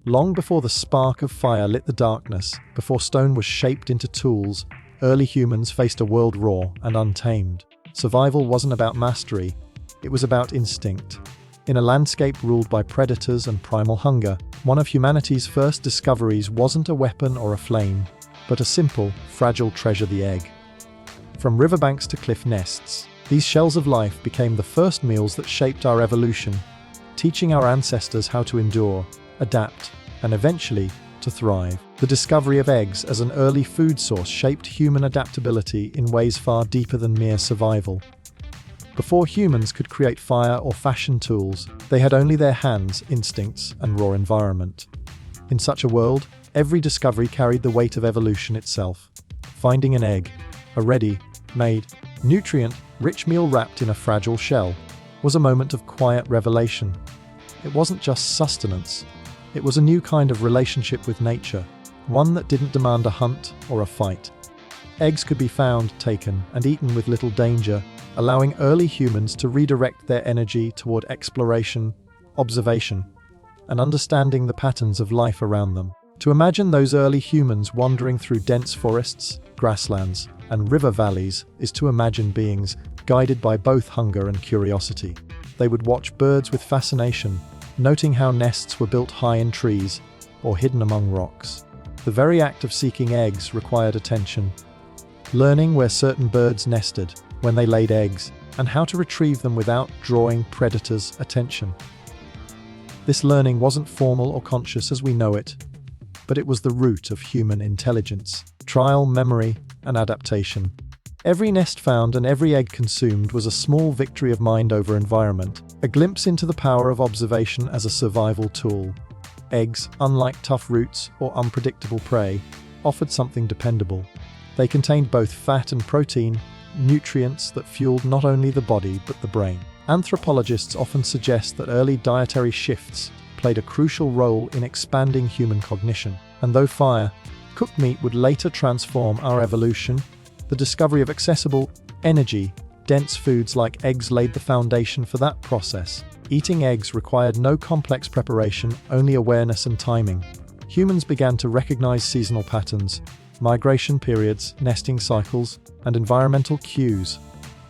Long before the spark of fire lit the darkness, before stone was shaped into tools, early humans faced a world raw and untamed. Survival wasn't about mastery, it was about instinct. In a landscape ruled by predators and primal hunger, one of humanity's first discoveries wasn't a weapon or a flame, but a simple, fragile treasure: the egg. From riverbanks to cliff nests, these shells of life became the first meals that shaped our evolution, teaching our ancestors how to endure, adapt, and eventually, to thrive. The discovery of eggs as an early food source shaped human adaptability in ways far deeper than mere survival. Before humans could create fire or fashion tools, they had only their hands, instincts, and raw environment. In such a world, every discovery carried the weight of evolution itself. Finding an egg, a ready-made, nutrient-rich meal wrapped in a fragile shell, was a moment of quiet revelation. It wasn't just sustenance, it was a new kind of relationship with nature, one that didn't demand a hunt or a fight. Eggs could be found, taken, and eaten with little danger, allowing early humans to redirect their energy toward exploration, observation, and understanding the patterns of life around them. To imagine those early humans wandering through dense forests, grasslands, and river valleys is to imagine beings guided by both hunger and curiosity. They would watch birds with fascination, noting how nests were built high in trees or hidden among rocks. The very act of seeking eggs required attention, learning where certain birds nested, when they laid eggs, and how to retrieve them without drawing predators' attention. This learning wasn't formal or conscious as we know it, but it was the root of human intelligence, trial, memory, and adaptation. Every nest found and every egg consumed was a small victory of mind over environment, a glimpse into the power of observation as a survival tool. Eggs, unlike tough roots or unpredictable prey, offered something dependable. They contained both fat and protein, nutrients that fueled not only the body but the brain. Anthropologists often suggest that early dietary shifts played a crucial role in expanding human cognition. And though fire, cooked meat would later transform our evolution, the discovery of accessible, energy-dense foods like eggs laid the foundation for that process. Eating eggs required no complex preparation, only awareness and timing. Humans began to recognize seasonal patterns, migration periods, nesting cycles, and environmental cues,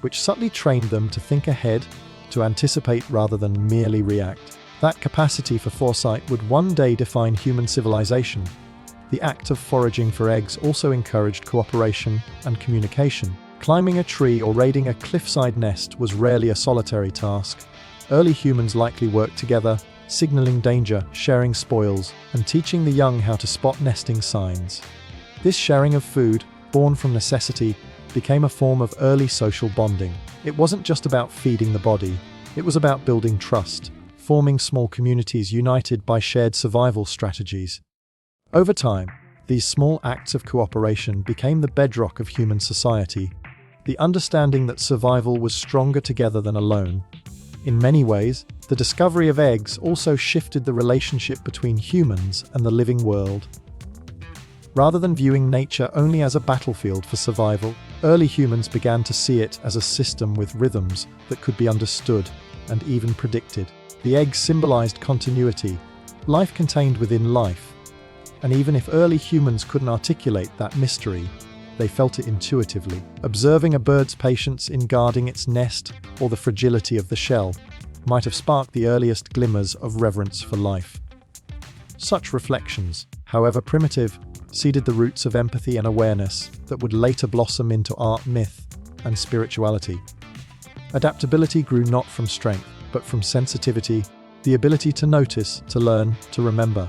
which subtly trained them to think ahead, to anticipate rather than merely react. That capacity for foresight would one day define human civilization. The act of foraging for eggs also encouraged cooperation and communication. Climbing a tree or raiding a cliffside nest was rarely a solitary task. Early humans likely worked together, signaling danger, sharing spoils, and teaching the young how to spot nesting signs. This sharing of food, born from necessity, became a form of early social bonding. It wasn't just about feeding the body, it was about building trust, forming small communities united by shared survival strategies. Over time, these small acts of cooperation became the bedrock of human society, the understanding that survival was stronger together than alone. In many ways, the discovery of eggs also shifted the relationship between humans and the living world. Rather than viewing nature only as a battlefield for survival, early humans began to see it as a system with rhythms that could be understood and even predicted. The egg symbolized continuity, life contained within life. And even if early humans couldn't articulate that mystery, they felt it intuitively. Observing a bird's patience in guarding its nest or the fragility of the shell might have sparked the earliest glimmers of reverence for life. Such reflections, however primitive, seeded the roots of empathy and awareness that would later blossom into art, myth, and spirituality. Adaptability grew not from strength, but from sensitivity, the ability to notice, to learn, to remember.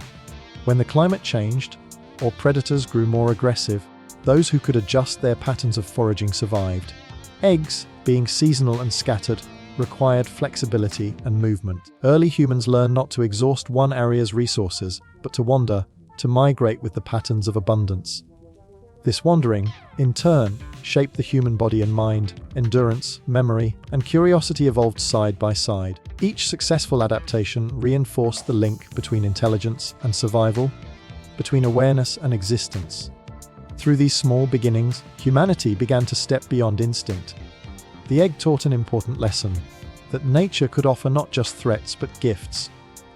When the climate changed, or predators grew more aggressive, those who could adjust their patterns of foraging survived. Eggs, being seasonal and scattered, required flexibility and movement. Early humans learned not to exhaust one area's resources, but to wander, to migrate with the patterns of abundance. This wandering, in turn, shaped the human body and mind. Endurance, memory, and curiosity evolved side by side. Each successful adaptation reinforced the link between intelligence and survival, between awareness and existence. Through these small beginnings, humanity began to step beyond instinct. The egg taught an important lesson, that nature could offer not just threats but gifts,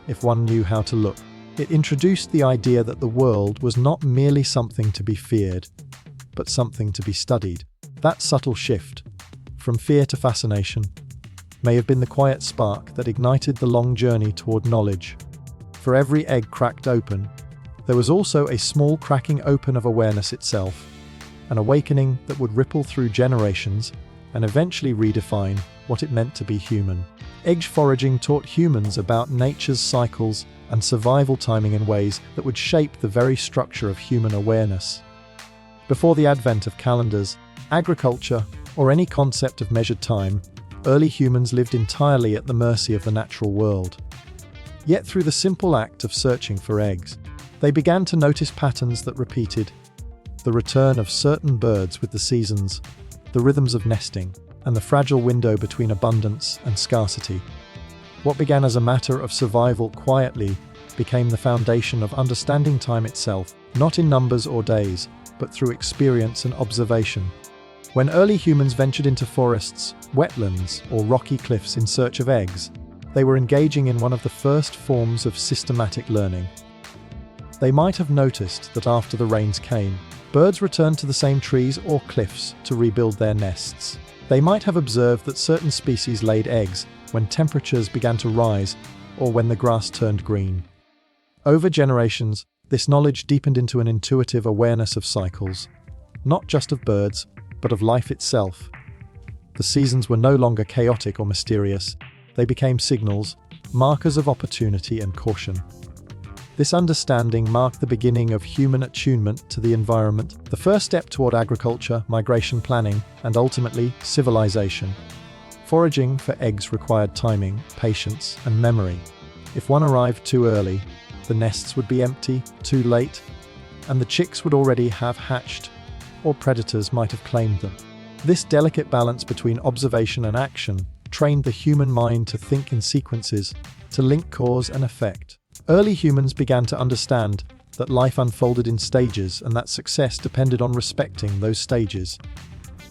if one knew how to look. It introduced the idea that the world was not merely something to be feared, but something to be studied. That subtle shift, from fear to fascination, may have been the quiet spark that ignited the long journey toward knowledge. For every egg cracked open, there was also a small cracking open of awareness itself, an awakening that would ripple through generations and eventually redefine what it meant to be human. Egg foraging taught humans about nature's cycles and survival timing in ways that would shape the very structure of human awareness. Before the advent of calendars, agriculture, or any concept of measured time, early humans lived entirely at the mercy of the natural world. Yet through the simple act of searching for eggs, they began to notice patterns that repeated: the return of certain birds with the seasons, the rhythms of nesting, and the fragile window between abundance and scarcity. What began as a matter of survival quietly became the foundation of understanding time itself, not in numbers or days, but through experience and observation. When early humans ventured into forests, wetlands, or rocky cliffs in search of eggs, they were engaging in one of the first forms of systematic learning. They might have noticed that after the rains came, birds returned to the same trees or cliffs to rebuild their nests. They might have observed that certain species laid eggs when temperatures began to rise or when the grass turned green. Over generations, this knowledge deepened into an intuitive awareness of cycles, not just of birds, but of life itself. The seasons were no longer chaotic or mysterious. They became signals, markers of opportunity and caution. This understanding marked the beginning of human attunement to the environment, the first step toward agriculture, migration planning, and ultimately, civilization. Foraging for eggs required timing, patience, and memory. If one arrived too early, the nests would be empty, too late, and the chicks would already have hatched, or predators might have claimed them. This delicate balance between observation and action trained the human mind to think in sequences, to link cause and effect. Early humans began to understand that life unfolded in stages and that success depended on respecting those stages.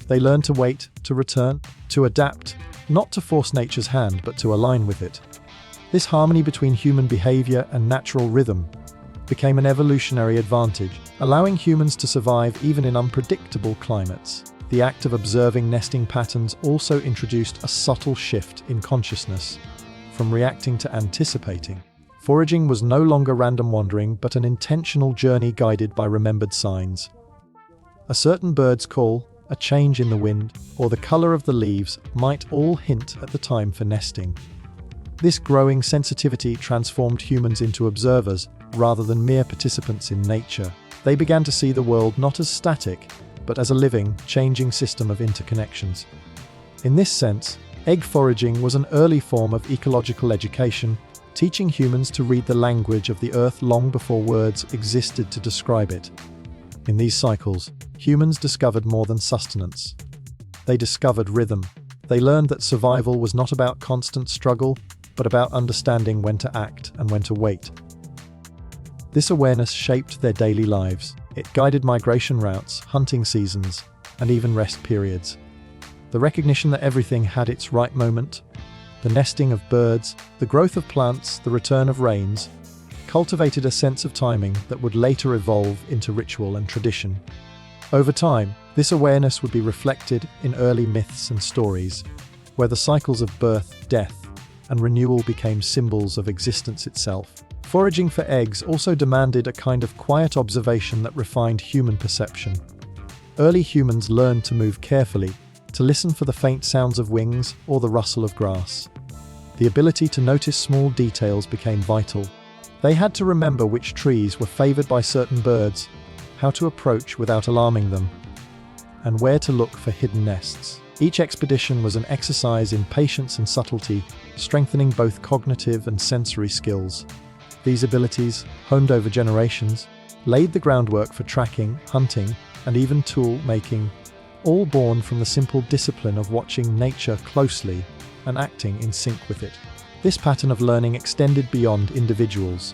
They learned to wait, to return, to adapt, not to force nature's hand but to align with it. This harmony between human behavior and natural rhythm became an evolutionary advantage, allowing humans to survive even in unpredictable climates. The act of observing nesting patterns also introduced a subtle shift in consciousness, from reacting to anticipating. Foraging was no longer random wandering, but an intentional journey guided by remembered signs. A certain bird's call, a change in the wind, or the color of the leaves might all hint at the time for nesting. This growing sensitivity transformed humans into observers rather than mere participants in nature. They began to see the world not as static, but as a living, changing system of interconnections. In this sense, egg foraging was an early form of ecological education, teaching humans to read the language of the earth long before words existed to describe it. In these cycles, humans discovered more than sustenance. They discovered rhythm. They learned that survival was not about constant struggle, but about understanding when to act and when to wait. This awareness shaped their daily lives. It guided migration routes, hunting seasons, and even rest periods. The recognition that everything had its right moment, the nesting of birds, the growth of plants, the return of rains, cultivated a sense of timing that would later evolve into ritual and tradition. Over time, this awareness would be reflected in early myths and stories, where the cycles of birth, death, and renewal became symbols of existence itself. Foraging for eggs also demanded a kind of quiet observation that refined human perception. Early humans learned to move carefully, to listen for the faint sounds of wings or the rustle of grass. The ability to notice small details became vital. They had to remember which trees were favored by certain birds, how to approach without alarming them, and where to look for hidden nests. Each expedition was an exercise in patience and subtlety, strengthening both cognitive and sensory skills. These abilities, honed over generations, laid the groundwork for tracking, hunting, and even tool making, all born from the simple discipline of watching nature closely and acting in sync with it. This pattern of learning extended beyond individuals.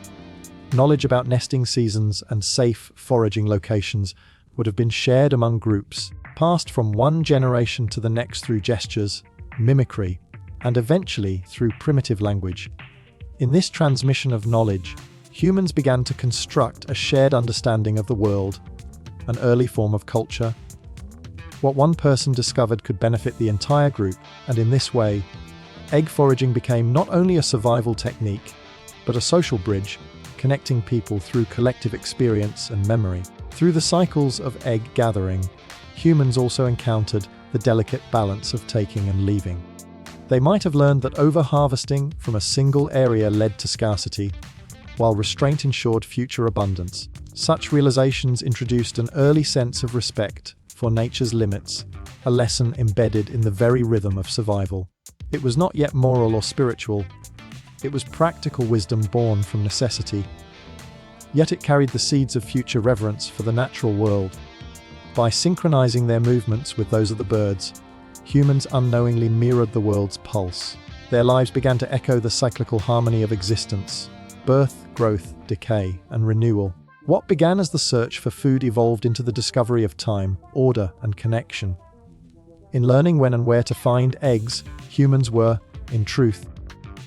Knowledge about nesting seasons and safe foraging locations would have been shared among groups, passed from one generation to the next through gestures, mimicry, and eventually through primitive language. In this transmission of knowledge, humans began to construct a shared understanding of the world, an early form of culture. What one person discovered could benefit the entire group, and in this way, egg foraging became not only a survival technique, but a social bridge, connecting people through collective experience and memory. Through the cycles of egg gathering, humans also encountered the delicate balance of taking and leaving. They might have learned that over-harvesting from a single area led to scarcity, while restraint ensured future abundance. Such realizations introduced an early sense of respect for nature's limits, a lesson embedded in the very rhythm of survival. It was not yet moral or spiritual, it was practical wisdom born from necessity. Yet it carried the seeds of future reverence for the natural world. By synchronizing their movements with those of the birds, humans unknowingly mirrored the world's pulse. Their lives began to echo the cyclical harmony of existence: birth, growth, decay, and renewal. What began as the search for food evolved into the discovery of time, order, and connection. In learning when and where to find eggs, humans were, in truth,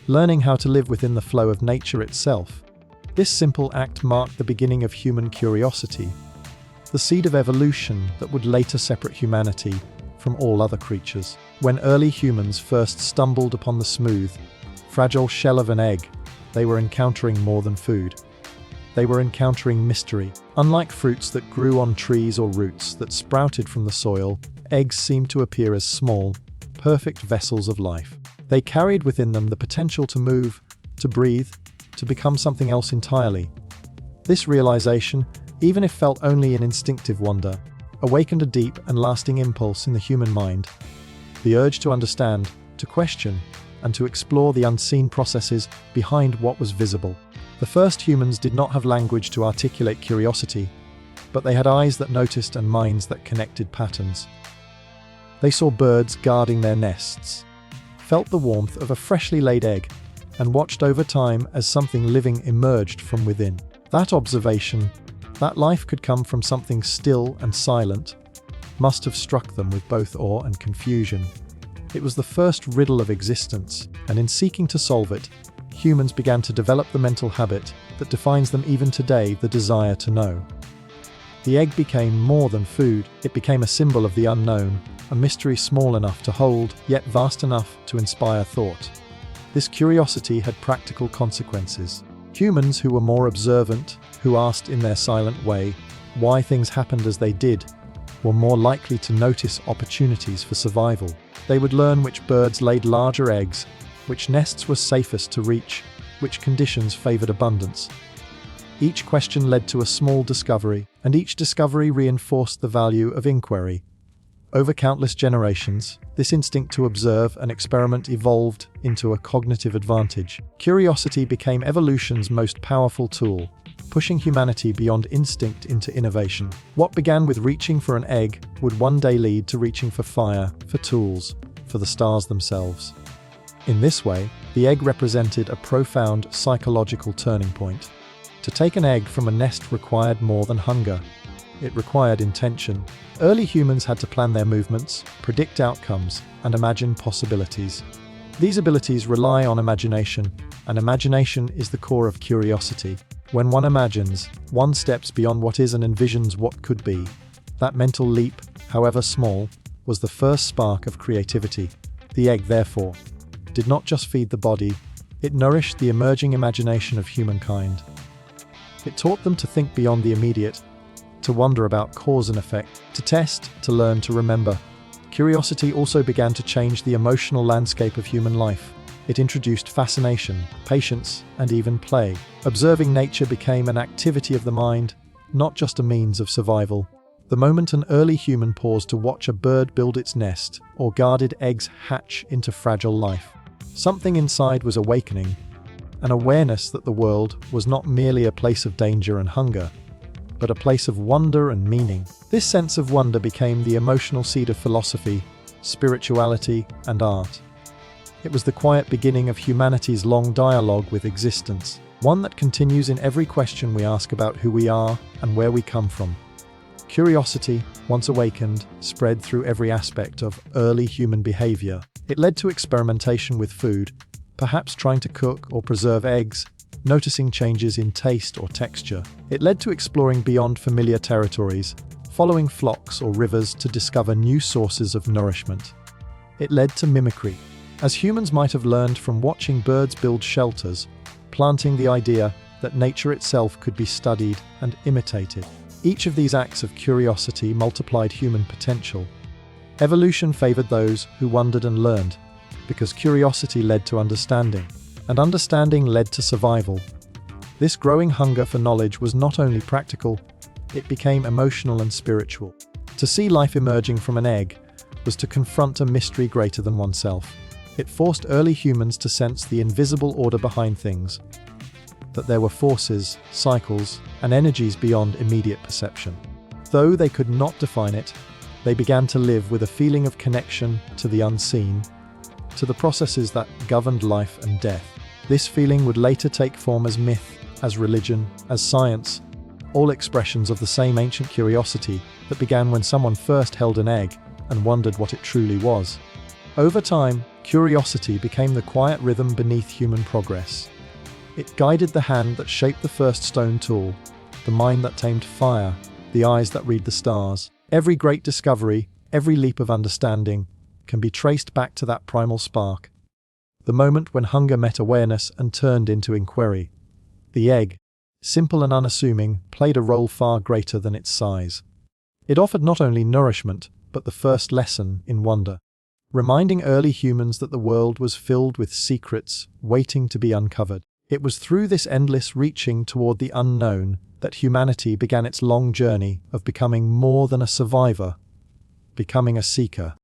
learning how to live within the flow of nature itself. This simple act marked the beginning of human curiosity, the seed of evolution that would later separate humanity from all other creatures. When early humans first stumbled upon the smooth, fragile shell of an egg, they were encountering more than food. They were encountering mystery. Unlike fruits that grew on trees or roots that sprouted from the soil, eggs seemed to appear as small, perfect vessels of life. They carried within them the potential to move, to breathe, to become something else entirely. This realization, even if felt only in instinctive wonder, awakened a deep and lasting impulse in the human mind, the urge to understand, to question, and to explore the unseen processes behind what was visible. The first humans did not have language to articulate curiosity, but they had eyes that noticed and minds that connected patterns. They saw birds guarding their nests, felt the warmth of a freshly laid egg, and watched over time as something living emerged from within. That observation, that life could come from something still and silent, must have struck them with both awe and confusion. It was the first riddle of existence, and in seeking to solve it, humans began to develop the mental habit that defines them even today: the desire to know. The egg became more than food. It became a symbol of the unknown, a mystery small enough to hold, yet vast enough to inspire thought. This curiosity had practical consequences. Humans who were more observant, who asked in their silent way why things happened as they did, were more likely to notice opportunities for survival. They would learn which birds laid larger eggs, which nests were safest to reach, which conditions favored abundance. Each question led to a small discovery, and each discovery reinforced the value of inquiry. Over countless generations, this instinct to observe and experiment evolved into a cognitive advantage. Curiosity became evolution's most powerful tool, pushing humanity beyond instinct into innovation. What began with reaching for an egg would one day lead to reaching for fire, for tools, for the stars themselves. In this way, the egg represented a profound psychological turning point. To take an egg from a nest required more than hunger. It required intention. Early humans had to plan their movements, predict outcomes, and imagine possibilities. These abilities rely on imagination, and imagination is the core of curiosity. When one imagines, one steps beyond what is and envisions what could be. That mental leap, however small, was the first spark of creativity. The egg, therefore, did not just feed the body, it nourished the emerging imagination of humankind. It taught them to think beyond the immediate, to wonder about cause and effect, to test, to learn, to remember. Curiosity also began to change the emotional landscape of human life. It introduced fascination, patience, and even play. Observing nature became an activity of the mind, not just a means of survival. The moment an early human paused to watch a bird build its nest or guarded eggs hatch into fragile life, something inside was awakening, an awareness that the world was not merely a place of danger and hunger, but a place of wonder and meaning. This sense of wonder became the emotional seed of philosophy, spirituality, and art. It was the quiet beginning of humanity's long dialogue with existence, one that continues in every question we ask about who we are and where we come from. Curiosity, once awakened, spread through every aspect of early human behavior. It led to experimentation with food, perhaps trying to cook or preserve eggs, noticing changes in taste or texture. It led to exploring beyond familiar territories, following flocks or rivers to discover new sources of nourishment. It led to mimicry, as humans might have learned from watching birds build shelters, planting the idea that nature itself could be studied and imitated. Each of these acts of curiosity multiplied human potential. Evolution favored those who wondered and learned, because curiosity led to understanding, and understanding led to survival. This growing hunger for knowledge was not only practical, it became emotional and spiritual. To see life emerging from an egg was to confront a mystery greater than oneself. It forced early humans to sense the invisible order behind things, that there were forces, cycles, and energies beyond immediate perception. Though they could not define it, they began to live with a feeling of connection to the unseen, to the processes that governed life and death. This feeling would later take form as myth, as religion, as science, all expressions of the same ancient curiosity that began when someone first held an egg and wondered what it truly was. Over time, curiosity became the quiet rhythm beneath human progress. It guided the hand that shaped the first stone tool, the mind that tamed fire, the eyes that read the stars. Every great discovery, every leap of understanding, can be traced back to that primal spark, the moment when hunger met awareness and turned into inquiry. The egg, simple and unassuming, played a role far greater than its size. It offered not only nourishment, but the first lesson in wonder, reminding early humans that the world was filled with secrets waiting to be uncovered. It was through this endless reaching toward the unknown that humanity began its long journey of becoming more than a survivor, becoming a seeker.